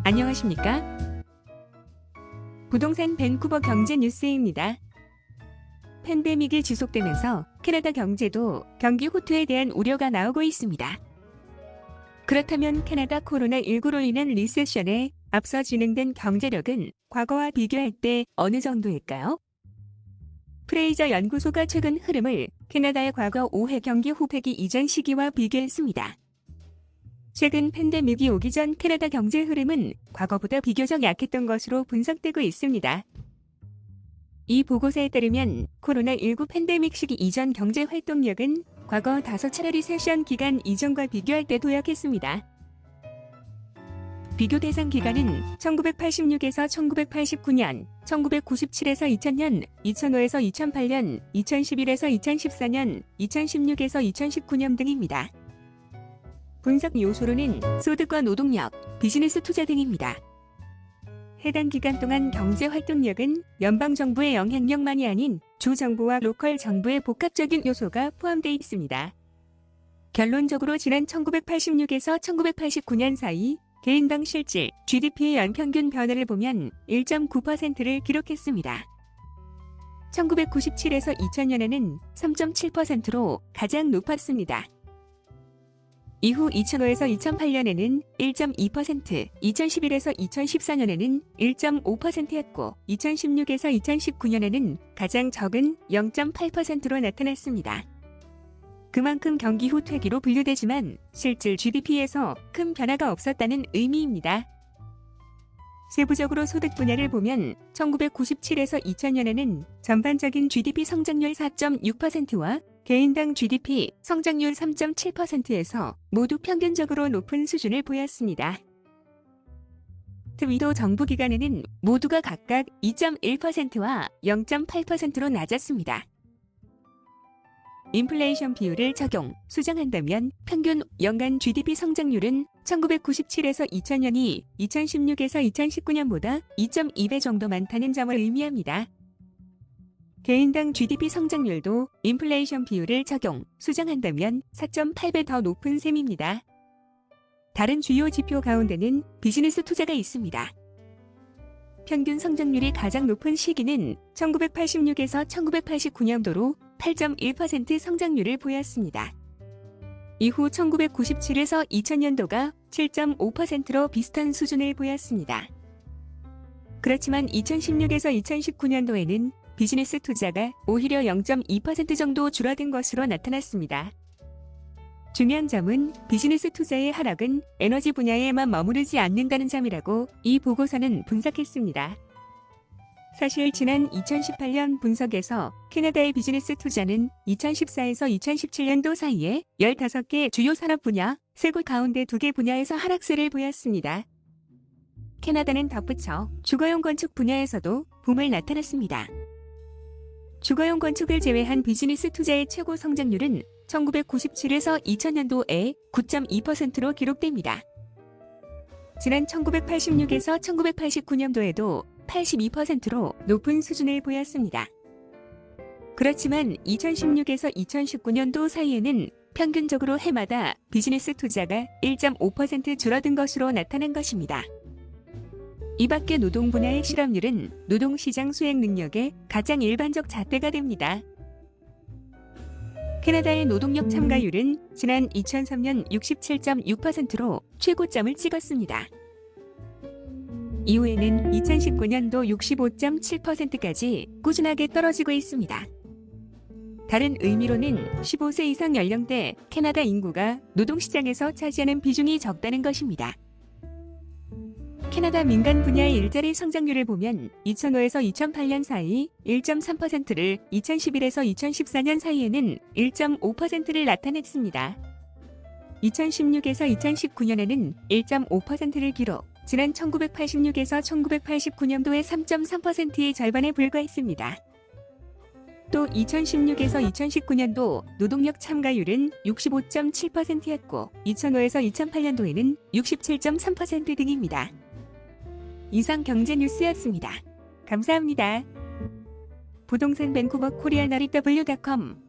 안녕하십니까? 부동산 밴쿠버 경제 뉴스입니다. 팬데믹이 지속되면서 캐나다 경제도 경기 호투에 대한 우려가 나오고 있습니다. 그렇다면 캐나다 코로나19로 인한 리세션에 앞서 진행된 경제력은 과거와 비교할 때 어느 정도일까요? 프레이저 연구소가 최근 흐름을 캐나다의 과거 5회 경기 호패기 이전 시기와 비교했습니다. 최근 팬데믹이 오기 전 캐나다 경제 흐름은 과거보다 비교적 약했던 것으로 분석되고 있습니다. 이 보고서에 따르면 코로나19 팬데믹 시기 이전 경제 활동력은 과거 5차례 리세션 기간 이전과 비교할 때 도약했습니다. 비교 대상 기간은 1986에서 1989년, 1997에서 2000년, 2005에서 2008년, 2011에서 2014년, 2016에서 2019년 등입니다. 분석 요소로는 소득과 노동력, 비즈니스 투자 등입니다. 해당 기간 동안 경제 활동력은 연방정부의 영향력만이 아닌 주정부와 로컬 정부의 복합적인 요소가 포함되어 있습니다. 결론적으로 지난 1986에서 1989년 사이 개인당 실질 GDP의 연평균 변화를 보면 1.9%를 기록했습니다. 1997에서 2000년에는 3.7%로 가장 높았습니다. 이후 2005에서 2008년에는 1.2%, 2011에서 2014년에는 1.5%였고 2016에서 2019년에는 가장 적은 0.8%로 나타났습니다. 그만큼 경기 후 퇴기로 분류되지만 실질 GDP에서 큰 변화가 없었다는 의미입니다. 세부적으로 소득 분야를 보면 1997에서 2000년에는 전반적인 GDP 성장률 4.6%와 개인당 GDP 성장률 3.7%에서 모두 평균적으로 높은 수준을 보였습니다. 위도 정부기관에는 모두가 각각 2.1%와 0.8%로 낮았습니다. 인플레이션 비율을 적용, 수정한다면 평균 연간 GDP 성장률은 1997에서 2000년이 2016에서 2019년보다 2.2배 정도 많다는 점을 의미합니다. 개인당 GDP 성장률도 인플레이션 비율을 적용, 수정한다면 4.8배 더 높은 셈입니다. 다른 주요 지표 가운데는 비즈니스 투자가 있습니다. 평균 성장률이 가장 높은 시기는 1986에서 1989년도로 8.1% 성장률을 보였습니다. 이후 1997에서 2000년도가 7.5%로 비슷한 수준을 보였습니다. 그렇지만 2016에서 2019년도에는 비즈니스 투자가 오히려 0.2% 정도 줄어든 것으로 나타났습니다. 중요한 점은 비즈니스 투자의 하락은 에너지 분야에만 머무르지 않는다는 점이라고 이 보고서는 분석했습니다. 사실 지난 2018년 분석에서 캐나다의 비즈니스 투자는 2014에서 2017년도 사이에 15개 주요 산업 분야, 3곳 가운데 2개 분야에서 하락세를 보였습니다. 캐나다는 덧붙여 주거용 건축 분야에서도 붐을 나타났습니다. 주거용 건축을 제외한 비즈니스 투자의 최고 성장률은 1997에서 2000년도에 9.2%로 기록됩니다. 지난 1986에서 1989년도에도 82%로 높은 수준을 보였습니다. 그렇지만 2016에서 2019년도 사이에는 평균적으로 해마다 비즈니스 투자가 1.5% 줄어든 것으로 나타난 것입니다. 이 밖에 노동 분야의 실업률은 노동시장 수행 능력의 가장 일반적 잣대가 됩니다. 캐나다의 노동력 참가율은 지난 2003년 67.6%로 최고점을 찍었습니다. 이후에는 2019년도 65.7%까지 꾸준하게 떨어지고 있습니다. 다른 의미로는 15세 이상 연령대 캐나다 인구가 노동시장에서 차지하는 비중이 적다는 것입니다. 캐나다 민간 분야의 일자리 성장률을 보면 2005에서 2008년 사이 1.3%를 2011에서 2014년 사이에는 1.5%를 나타냈습니다. 2016에서 2019년에는 1.5%를 기록, 지난 1986에서 1989년도의 3.3%의 절반에 불과했습니다. 또 2016에서 2019년도 노동력 참가율은 65.7%였고 2005에서 2008년도에는 67.3% 등입니다. 이상 경제 뉴스였습니다. 감사합니다. 부동산 밴쿠버 코리아나리W.com